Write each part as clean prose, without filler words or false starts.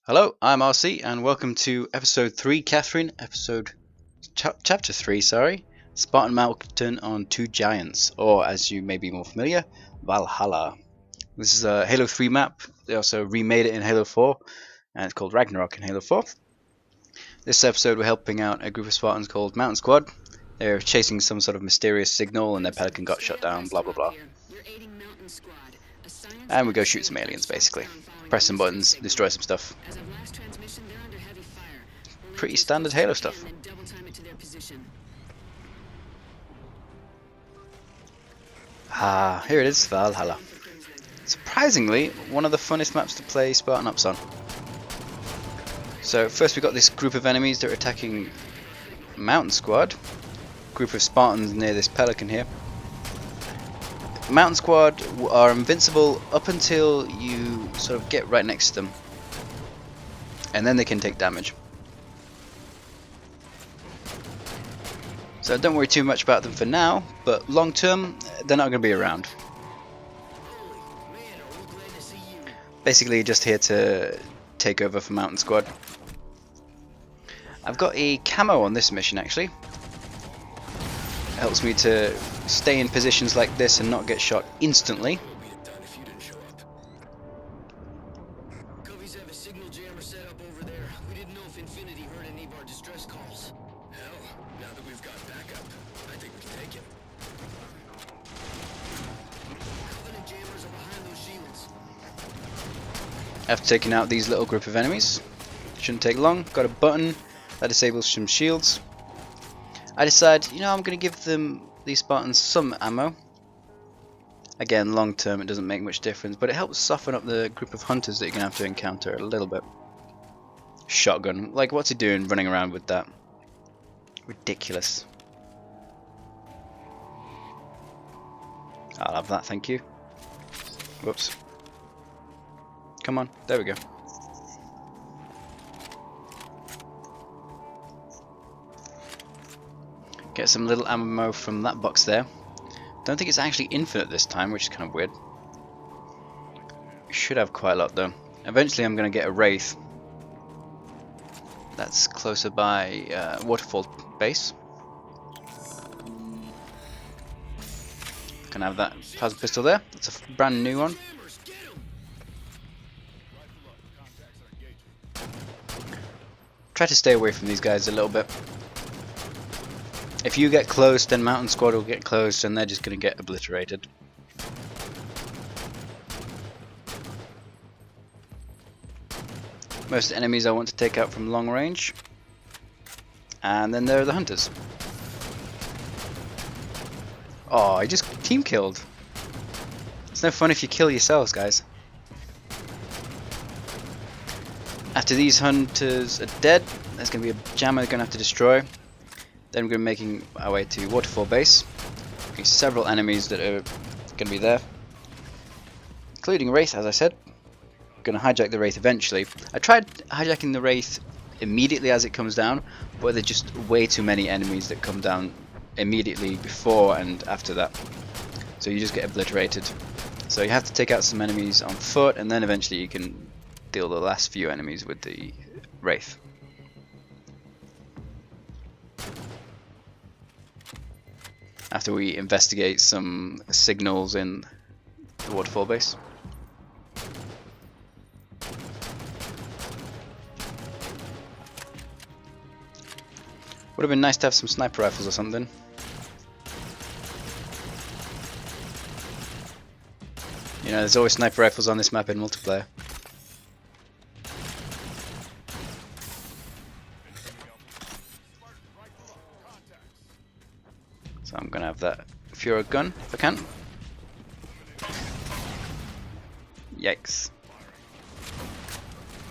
Hello, I'm RC, and welcome to episode 3, Catherine, chapter 3, sorry, Spartan Mountain on Two Giants, or as you may be more familiar, Valhalla. This is a Halo 3 map. They also remade it in Halo 4, and it's called Ragnarok in Halo 4. This episode we're helping out a group of Spartans called Mountain Squad. They're chasing some sort of mysterious signal and their Pelican got shut down, blah blah blah. And we go shoot some aliens basically. Press some buttons, destroy some stuff. Pretty standard Halo stuff. Ah, here it is, Valhalla. Surprisingly, one of the funnest maps to play Spartan Ops on. So first we got this group of enemies that are attacking Mountain Squad. Group of Spartans near this Pelican here. Mountain Squad are invincible up until you sort of get right next to them, and then they can take damage. So don't worry too much about them for now, but long term they're not going to be around. Basically just here to take over for Mountain Squad. I've got a camo on this mission actually. It helps me to stay in positions like this and not get shot instantly. After taking out these little group of enemies, shouldn't take long, got a button that disables some shields. I decide, I'm going to give these Spartans some ammo. Again, long term it doesn't make much difference, but it helps soften up the group of hunters that you're going to have to encounter a little bit. Shotgun, like what's he doing running around with that? Ridiculous. I'll have that, thank you. Whoops. Come on, there we go. Get some little ammo from that box there. Don't think it's actually infinite this time, which is kind of weird. Should have quite a lot though. Eventually I'm going to get a Wraith. That's closer by Waterfall base. Can have that plasma pistol there. It's a brand new one. Try to stay away from these guys a little bit. If you get close, then Mountain Squad will get close and they're just going to get obliterated. Most enemies I want to take out from long range. And then there are the hunters. Oh, I just team killed. It's no fun if you kill yourselves, guys. After these hunters are dead, there's going to be a jammer they're going to have to destroy. Then we're going to be making our way to Waterfall base. There's several enemies that are going to be there, including Wraith, as I said. Going to hijack the Wraith eventually. I tried hijacking the Wraith immediately as it comes down, but there's just way too many enemies that come down immediately before and after that. So you just get obliterated. So you have to take out some enemies on foot, and then eventually you can deal the last few enemies with the Wraith. After we investigate some signals in the Waterfall base. Would have been nice to have some sniper rifles or something. There's always sniper rifles on this map in multiplayer. So I'm gonna have that Fuhrer gun if I can. Yikes.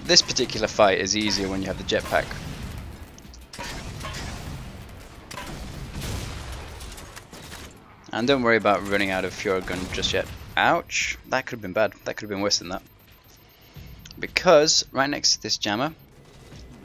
This particular fight is easier when you have the jetpack. And don't worry about running out of Fuhrer gun just yet. Ouch! That could have been bad. That could have been worse than that. Because right next to this jammer,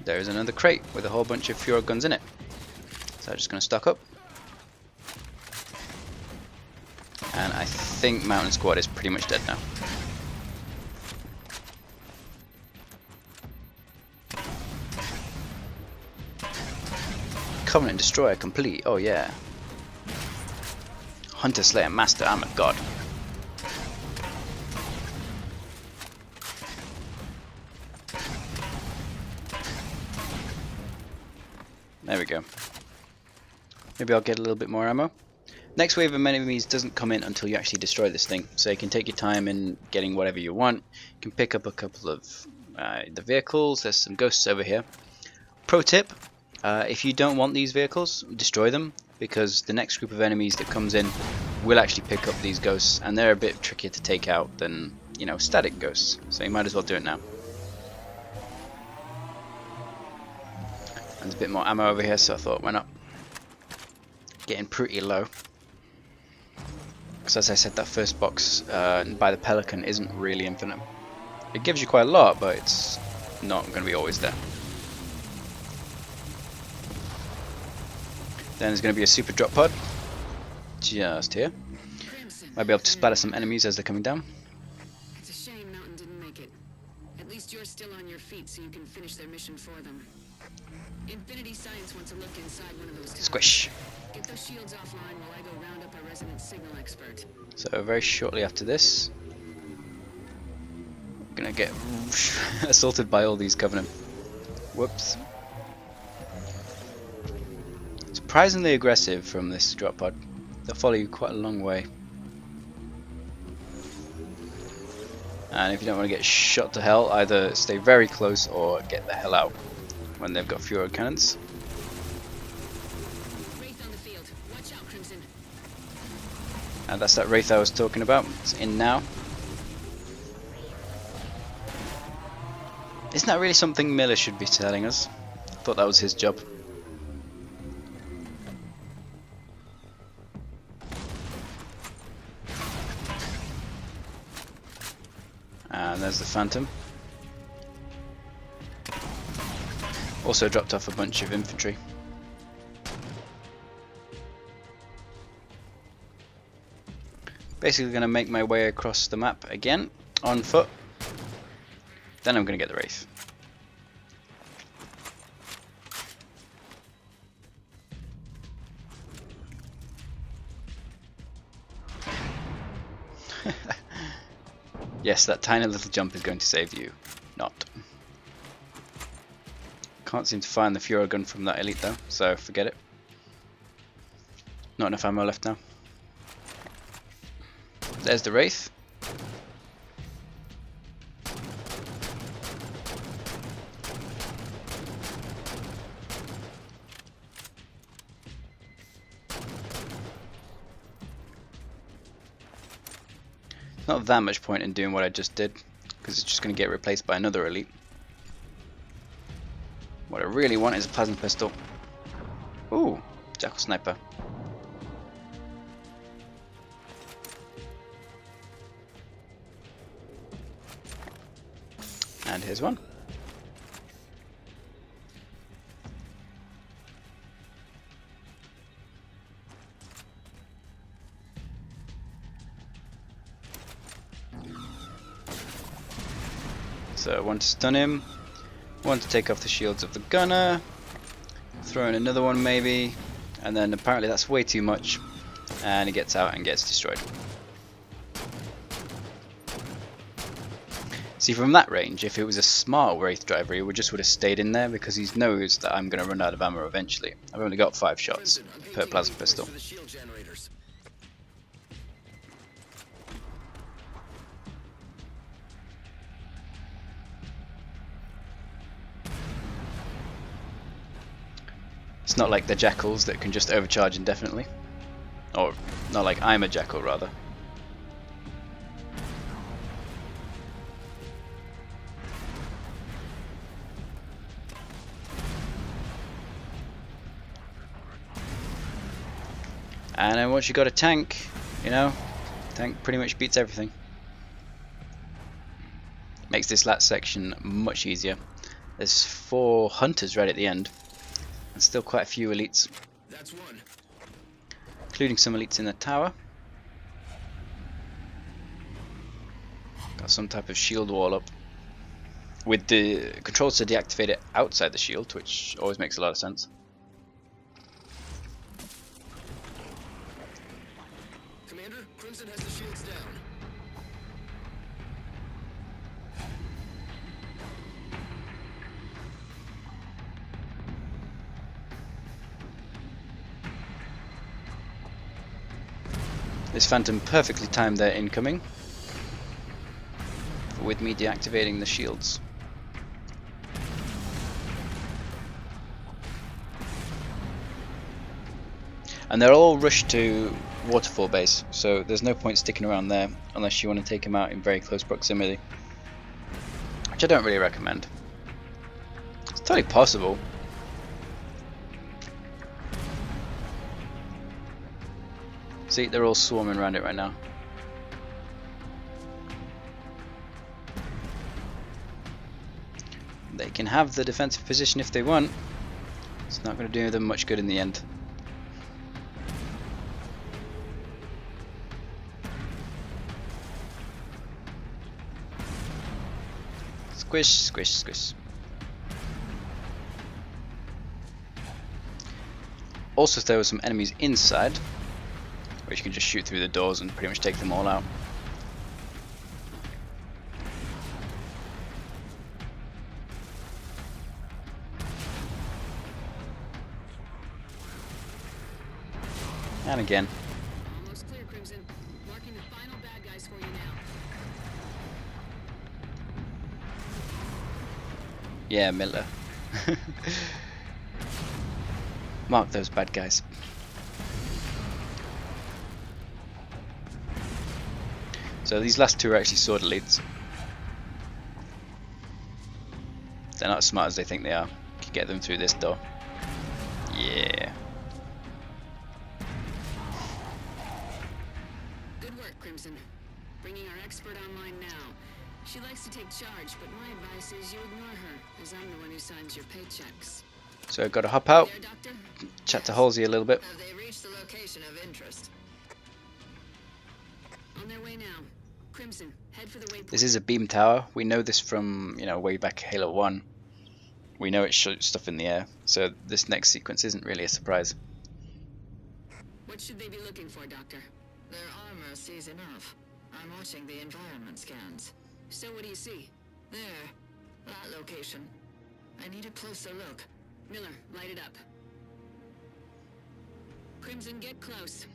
there is another crate with a whole bunch of Fuhrer guns in it. So I'm just gonna stock up. And I think Mountain Squad is pretty much dead now. Covenant Destroyer complete. Oh yeah. Hunter Slayer Master. I'm a god. There we go. Maybe I'll get a little bit more ammo. Next wave of enemies doesn't come in until you actually destroy this thing, so you can take your time in getting whatever you want. You can pick up a couple of the vehicles. There's some ghosts over here. Pro tip, if you don't want these vehicles, destroy them, because the next group of enemies that comes in will actually pick up these ghosts, and they're a bit trickier to take out than, you know, static ghosts, so you might as well do it now. There's a bit more ammo over here, so I thought, why not? Getting pretty low. Because as I said, that first box by the Pelican isn't really infinite. It gives you quite a lot, but it's not going to be always there. Then there's going to be a super drop pod. Just here. Might be able to splatter some enemies as they're coming down. It's a shame Mountain didn't make it. At least you're still on your feet so you can finish their mission for them. Infinity Science wants to look inside one of those towers. Squish. Get those shields offline while I go round up our resident signal expert. So very shortly after this, I'm gonna get assaulted by all these Covenant. Whoops. Surprisingly aggressive from this drop pod. They'll follow you quite a long way. And if you don't want to get shot to hell, either stay very close or get the hell out when they've got fewer cannons. Wraith on the field. Watch out, Crimson. And that's that Wraith I was talking about. It's in now. Isn't that really something Miller should be telling us? I thought that was his job. And there's the Phantom. Also dropped off a bunch of infantry. Basically going to make my way across the map again on foot. Then I'm going to get the Wraith. Yes, that tiny little jump is going to save you. Not. Can't seem to find the Fuhrer gun from that elite though, so forget it. Not enough ammo left now. There's the Wraith. Not that much point in doing what I just did, because it's just going to get replaced by another elite. What I really want is a plasma pistol. Ooh, Jackal Sniper. And here's one. So one to stun him, one to take off the shields of the gunner, throw in another one maybe, and then apparently that's way too much, and he gets out and gets destroyed. See, from that range, if it was a smart Wraith driver, he would have stayed in there because he knows that I'm going to run out of ammo eventually. I've only got 5 shots per plasma pistol. It's not like the Jackals that can just overcharge indefinitely. Or, not like I'm a Jackal, rather. And then once you got a tank, you know, tank pretty much beats everything. Makes this last section much easier. There's 4 hunters right at the end. And still quite a few elites. That's one. Including some elites in the tower. Got some type of shield wall up. With the controls to deactivate it outside the shield, which always makes a lot of sense. Crimson has the shields down. This Phantom perfectly timed their incoming with me deactivating the shields. And they're all rushed to Waterfall base, so there's no point sticking around there unless you want to take them out in very close proximity, which I don't really recommend. It's totally possible. See, they're all swarming around it right now. They can have the defensive position if they want. It's not going to do them much good in the end. Squish, squish, squish. Also, if there were some enemies inside, which you can just shoot through the doors and pretty much take them all out. And again. Almost clear, Crimson. Marking the final bad guys for you now. Yeah, Miller. Mark those bad guys. So these last two are actually sword elites. They're not as smart as they think they are. You can get them through this door. Yeah. Good work, Crimson. Bringing our expert online now. She likes to take charge, but my advice is you ignore her, as I'm the one who signs your paychecks. So I've got to hop out, There, Doctor? chat to Halsey a little bit. Have they reached the location of interest? On their way now. Crimson, head for the waypoint. This is a beam tower. We know this from, you know, way back Halo 1. We know it shoots stuff in the air, so this next sequence isn't really a surprise. What should they be looking for, Doctor? Their armor sees enough. I'm watching the environment scans. So what do you see? There. That location. I need a closer look. Miller, light it up. Crimson, get close.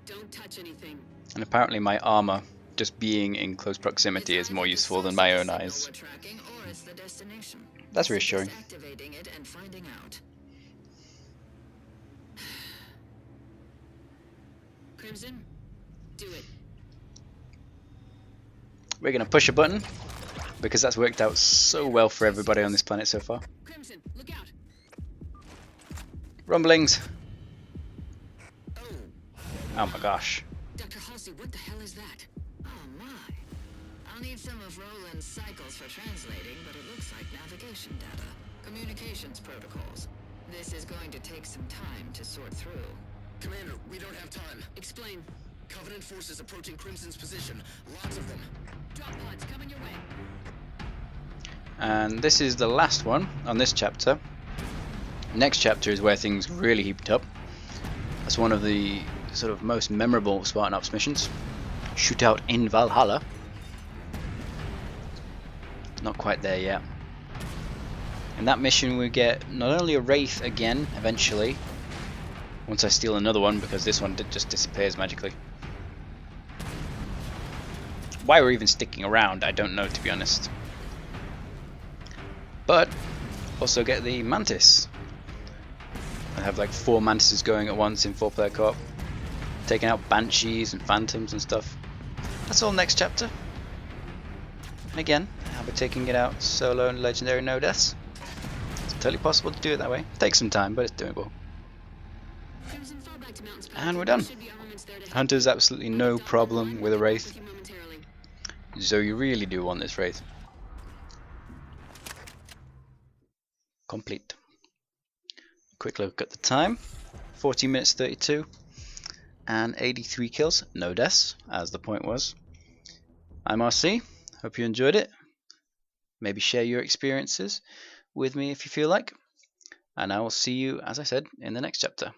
Don't touch anything. And apparently my armor, just being in close proximity, is more useful than my own eyes. We're tracking, or it's the destination. That's reassuring. Just activating it and finding out. Crimson, do it. We're going to push a button, because that's worked out so well for everybody on this planet so far. Crimson, look out. Rumblings. Oh, Oh my gosh. Dr. Halsey, what the hell is that? oh my. I'll need some of Roland's cycles for translating, but it looks like navigation data. Communications protocols. This is going to take some time to sort through. Commander, we don't have time. Explain. Covenant forces approaching Crimson's position. Lots of them. Drop pods coming your way. And this is the last one on this chapter. Next chapter is where things really heaped up. That's one of the sort of most memorable Spartan Ops missions. Shootout in Valhalla. Not quite there yet. In that mission we get not only a Wraith again, eventually, once I steal another one, because this one just disappears magically. Why we're even sticking around, I don't know, to be honest. But also get the Mantis. I have like 4 Mantises going at once in 4-player co-op, taking out Banshees and Phantoms and stuff. That's all next chapter. And again, I'll be taking it out solo and legendary no deaths. It's totally possible to do it that way. Takes some time, but it's doable. Crimson, fall back to Mountain's path. And we're done. There should be armaments there to help. Hunter's absolutely no Doctor, problem online, with a we'll get Wraith, with you momentarily. so you really do want this Wraith. Complete. Quick look at the time. 14 minutes 32 and 83 kills, no deaths, as the point was. I'm RC, hope you enjoyed it. Maybe share your experiences with me if you feel like. And I will see you, as I said, in the next chapter.